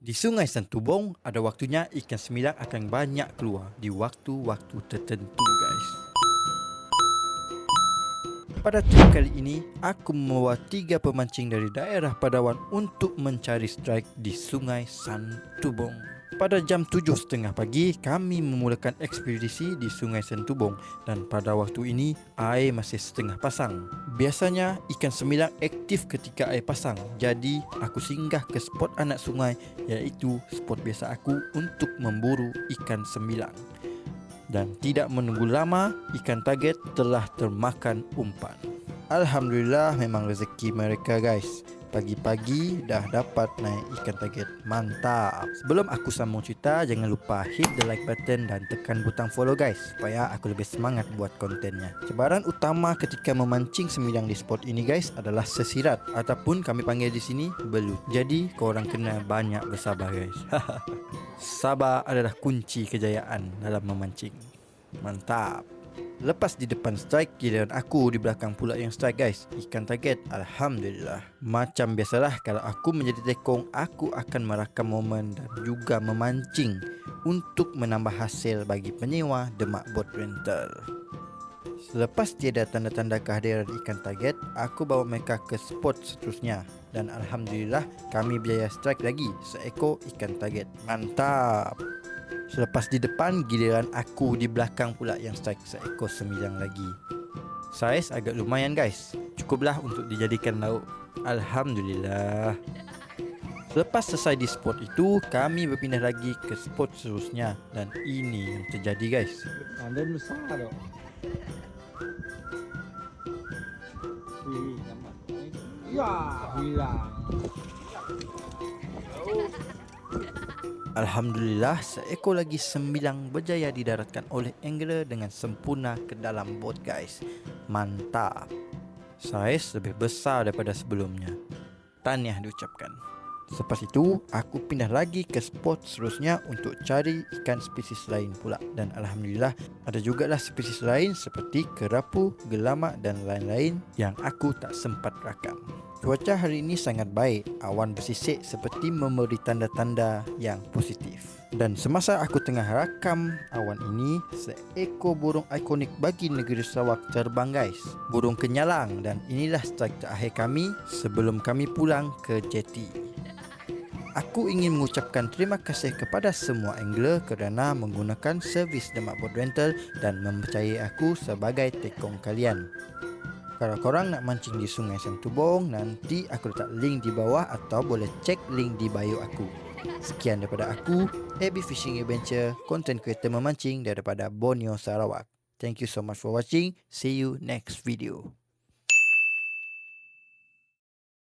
Di Sungai Santubong, ada waktunya ikan semilang akan banyak keluar di waktu-waktu tertentu, guys. Pada trip kali ini, aku membawa 3 pemancing dari daerah Padawan untuk mencari strike di Sungai Santubong. Pada jam 7.30 pagi, kami memulakan ekspedisi di Sungai Santubong dan pada waktu ini, air masih setengah pasang. Biasanya, ikan semilang aktif ketika air pasang. Jadi, aku singgah ke spot anak sungai, iaitu spot biasa aku untuk memburu ikan semilang. Dan tidak menunggu lama, ikan target telah termakan umpan. Alhamdulillah, memang rezeki mereka, guys. Pagi-pagi dah dapat naik ikan target. Mantap. Sebelum aku sambung cerita, jangan lupa hit the like button dan tekan butang follow, guys, supaya aku lebih semangat buat kontennya. Cabaran utama ketika memancing semilang di spot ini, guys, adalah sesirat ataupun kami panggil di sini belut. Jadi korang kena banyak bersabar, guys. Sabar adalah kunci kejayaan dalam memancing. Mantap. Lepas di depan strike, giliran aku di belakang pula yang strike, guys. Ikan target, Alhamdulillah. Macam biasalah, kalau aku menjadi tekong, aku akan merakam momen dan juga memancing untuk menambah hasil bagi penyewa Demak Boat Rental. Selepas tiada tanda-tanda kehadiran ikan target, aku bawa mereka ke spot seterusnya. Dan Alhamdulillah, kami berjaya strike lagi seekor ikan target. Mantap. Selepas di depan, giliran aku di belakang pula yang strike seekor semilang lagi. Saiz agak lumayan, guys. Cukuplah untuk dijadikan lauk. Alhamdulillah. Selepas selesai di spot itu, kami berpindah lagi ke spot seterusnya. Dan ini yang terjadi, guys. Anda besar dong. Ya, hilang. Alhamdulillah, seekor lagi semilang berjaya didaratkan oleh angler dengan sempurna ke dalam bot, guys. Mantap. Saiz lebih besar daripada sebelumnya. Tahniah diucapkan. Selepas itu, aku pindah lagi ke spot seterusnya untuk cari ikan spesies lain pula. Dan Alhamdulillah, ada jugalah spesies lain seperti kerapu, gelamak dan lain-lain yang aku tak sempat rakam. Cuaca hari ini sangat baik, awan bersisik seperti memberi tanda-tanda yang positif. Dan semasa aku tengah rakam awan ini, seekor burung ikonik bagi negeri Sarawak terbang, guys. Burung kenyalang, dan inilah strike terakhir kami sebelum kami pulang ke jeti. Aku ingin mengucapkan terima kasih kepada semua angler kerana menggunakan servis Demak Boat Rental dan mempercayai aku sebagai tekong kalian. Kalau korang nak mancing di Sungai Santubong, nanti aku letak link di bawah atau boleh cek link di bio aku. Sekian daripada aku, AB Fishing Adventure, content creator memancing daripada Borneo, Sarawak. Thank you so much for watching. See you next video.